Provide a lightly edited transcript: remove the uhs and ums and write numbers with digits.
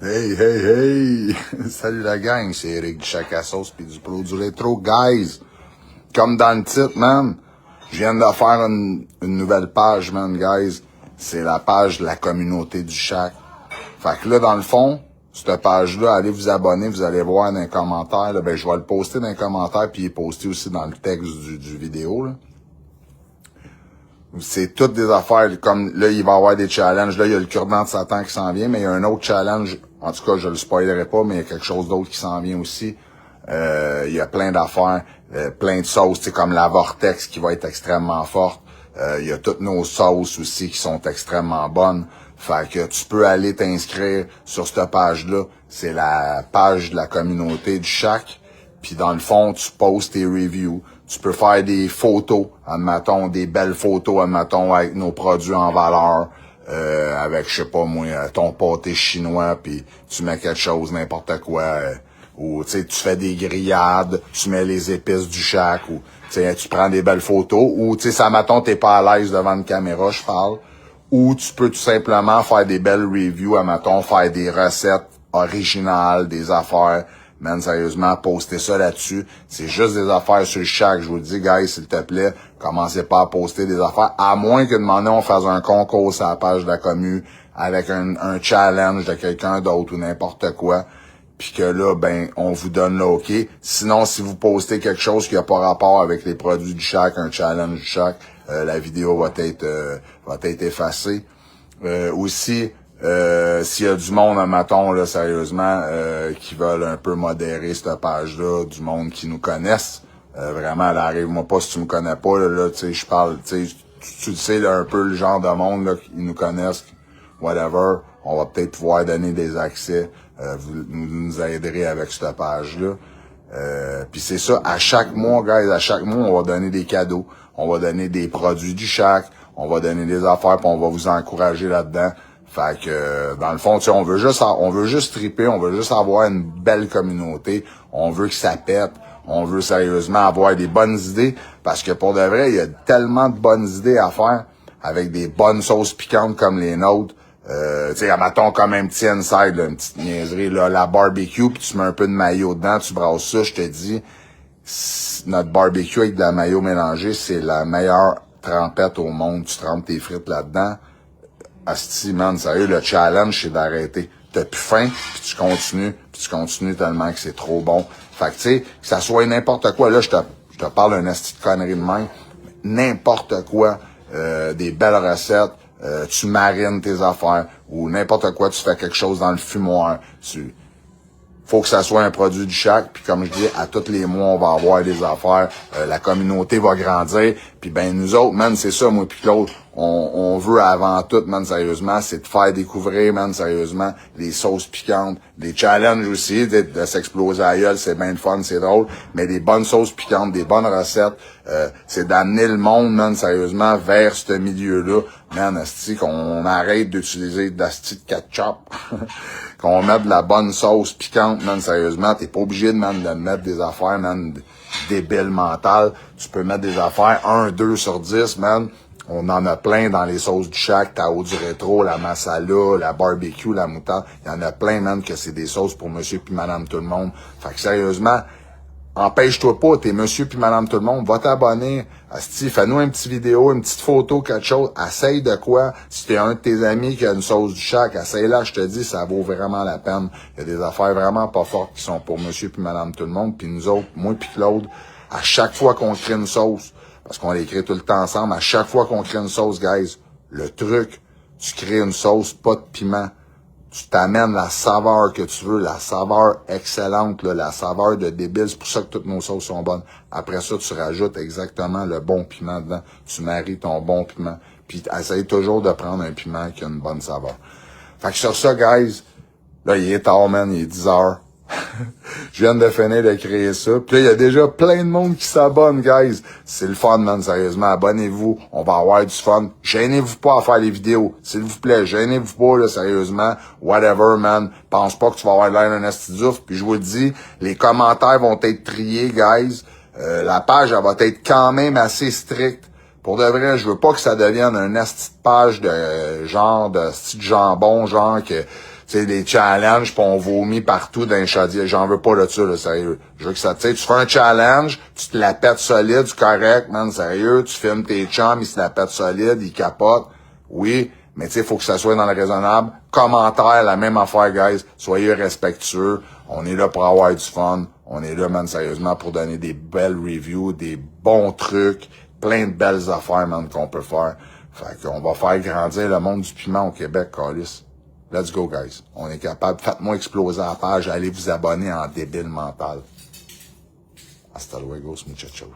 Hey, hey, hey! Salut la gang, c'est Eric du Chac à sauce pis du Pro du Rétro. Guys, comme dans le titre, man, je viens de faire une nouvelle page, man, guys. C'est la page de la communauté du Chac. Fait que là, dans le fond, cette page-là, allez vous abonner, vous allez voir dans les commentaires, là, ben je vais le poster dans les commentaires puis il est posté aussi dans le texte du vidéo, là. C'est toutes des affaires, comme là, il va y avoir des challenges. Là, il y a le cure-dent de Satan qui s'en vient, mais il y a un autre challenge. En tout cas, je le spoilerai pas, mais il y a quelque chose d'autre qui s'en vient aussi. Il y a plein d'affaires, plein de sauces, c'est comme la Vortex qui va être extrêmement forte. Il y a toutes nos sauces aussi qui sont extrêmement bonnes. Fait que tu peux aller t'inscrire sur cette page-là. C'est la page de la communauté du Chac. Puis dans le fond, tu postes tes reviews. Tu peux faire des photos, admettons, des belles photos, admettons, avec nos produits en valeur, avec, je sais pas moi, ton pâté chinois, puis tu mets quelque chose, n'importe quoi, ou tu sais, tu fais des grillades, tu mets les épices du Chac, ou tu prends des belles photos, ou tu sais, ça, admettons, t'es pas à l'aise devant une caméra, je parle, ou tu peux tout simplement faire des belles reviews, admettons, faire des recettes originales, des affaires. Man, sérieusement, postez ça là-dessus. C'est juste des affaires sur le Chac. Je vous le dis, guys, s'il te plaît, commencez pas à poster des affaires. À moins que demander on fasse un concours sur la page de la commu avec un challenge de quelqu'un d'autre ou n'importe quoi. Puis que là, ben, on vous donne le OK. Sinon, si vous postez quelque chose qui n'a pas rapport avec les produits du Chac, un challenge du Chac, la vidéo va être effacée. Aussi, s'il y a du monde, admettons, là, sérieusement, qui veulent un peu modérer cette page-là, du monde qui nous connaissent, vraiment, là, arrive-moi pas si tu me connais pas, là tu sais, je parle, tu sais, tu sais, là, un peu le genre de monde, là, qui nous connaissent, whatever, on va peut-être pouvoir donner des accès, vous nous aiderez avec cette page-là. Puis c'est ça, à chaque mois, guys, à chaque mois, on va donner des cadeaux, on va donner des produits du Chac, on va donner des affaires, puis on va vous encourager là-dedans. Fait que dans le fond, tu sais, on veut juste triper, on veut juste avoir une belle communauté, on veut que ça pète, on veut sérieusement avoir des bonnes idées, parce que pour de vrai, il y a tellement de bonnes idées à faire avec des bonnes sauces piquantes comme les nôtres. Tu sais, admettons comme un petit inside, là, une petite niaiserie, là, la barbecue, puis tu mets un peu de mayo dedans, tu brasses ça, je te dis, notre barbecue avec de la mayo mélangée, c'est la meilleure trempette au monde. Tu trempes tes frites là-dedans. Asti, man, sérieux, le challenge, c'est d'arrêter. T'as plus faim, puis tu continues tellement que c'est trop bon. Fait que, tu sais, que ça soit n'importe quoi, là, je te parle d'un asti de connerie de même, n'importe quoi, des belles recettes, tu marines tes affaires, ou n'importe quoi, tu fais quelque chose dans le fumoir, faut que ça soit un produit du Chac, puis comme je dis, à tous les mois, on va avoir des affaires, la communauté va grandir, puis ben nous autres, man, c'est ça, moi puis Claude, on veut avant tout, man, sérieusement, c'est de faire découvrir, man, sérieusement, les sauces piquantes, des challenges aussi, de s'exploser à gueule, c'est bien le fun, c'est drôle, mais des bonnes sauces piquantes, des bonnes recettes, c'est d'amener le monde, man, sérieusement, vers ce milieu-là, man, asti, qu'on arrête d'utiliser d'asti de ketchup, qu'on mette de la bonne sauce piquante, man, sérieusement, t'es pas obligé, man, de mettre des affaires, man, débiles mentales, tu peux mettre des affaires 1, 2 sur 10, man. On en a plein dans les sauces du Chac, Tao du Rétro, la masala, la barbecue, la moutarde. Il y en a plein, man, que c'est des sauces pour monsieur puis madame tout le monde. Fait que sérieusement, empêche-toi pas, t'es monsieur puis madame tout le monde, va t'abonner. Asti, fais-nous une petite vidéo, une petite photo, quelque chose. Essaye de quoi. Si t'es un de tes amis qui a une sauce du Chac, essaye-la, je te dis, ça vaut vraiment la peine. Il y a des affaires vraiment pas fortes qui sont pour monsieur puis madame tout le monde. Puis nous autres, moi puis Claude, à chaque fois qu'on crée une sauce, parce qu'on les crée tout le temps ensemble, à chaque fois qu'on crée une sauce, guys, le truc, tu crées une sauce, pas de piment. Tu t'amènes la saveur que tu veux, la saveur excellente, là, la saveur de débile. C'est pour ça que toutes nos sauces sont bonnes. Après ça, tu rajoutes exactement le bon piment dedans. Tu maries ton bon piment. Puis essaye toujours de prendre un piment qui a une bonne saveur. Fait que sur ça, guys, là, il est tard, man, il est 10 heures. Je viens de finir de créer ça. Puis là, il y a déjà plein de monde qui s'abonne, guys. C'est le fun, man, sérieusement. Abonnez-vous. On va avoir du fun. Gênez-vous pas à faire les vidéos. S'il vous plaît, gênez-vous pas, là, sérieusement. Whatever, man. Pense pas que tu vas avoir l'air d'un astidouf. Puis je vous le dis, les commentaires vont être triés, guys. La page, elle va être quand même assez stricte. Pour de vrai, je veux pas que ça devienne un asti de page de genre, de style jambon, genre que Tu sais, des challenges, pis on vomit partout dans les chaudières. J'en veux pas de ça, là, sérieux. Je veux que ça, tu sais, tu fais un challenge, tu te la pètes solide, du correct, man, sérieux, tu filmes tes chums, ils se la pètent solide, ils capotent. Oui, mais tu sais, faut que ça soit dans le raisonnable. Commentaire, la même affaire, guys. Soyez respectueux. On est là pour avoir du fun. On est là, man, sérieusement, pour donner des belles reviews, des bons trucs, plein de belles affaires, man, qu'on peut faire. Fait qu'on va faire grandir le monde du piment au Québec, câlisse. Let's go, guys. On est capable. Faites-moi exploser la page. Allez vous abonner en débile mental. Hasta luego, muchachos.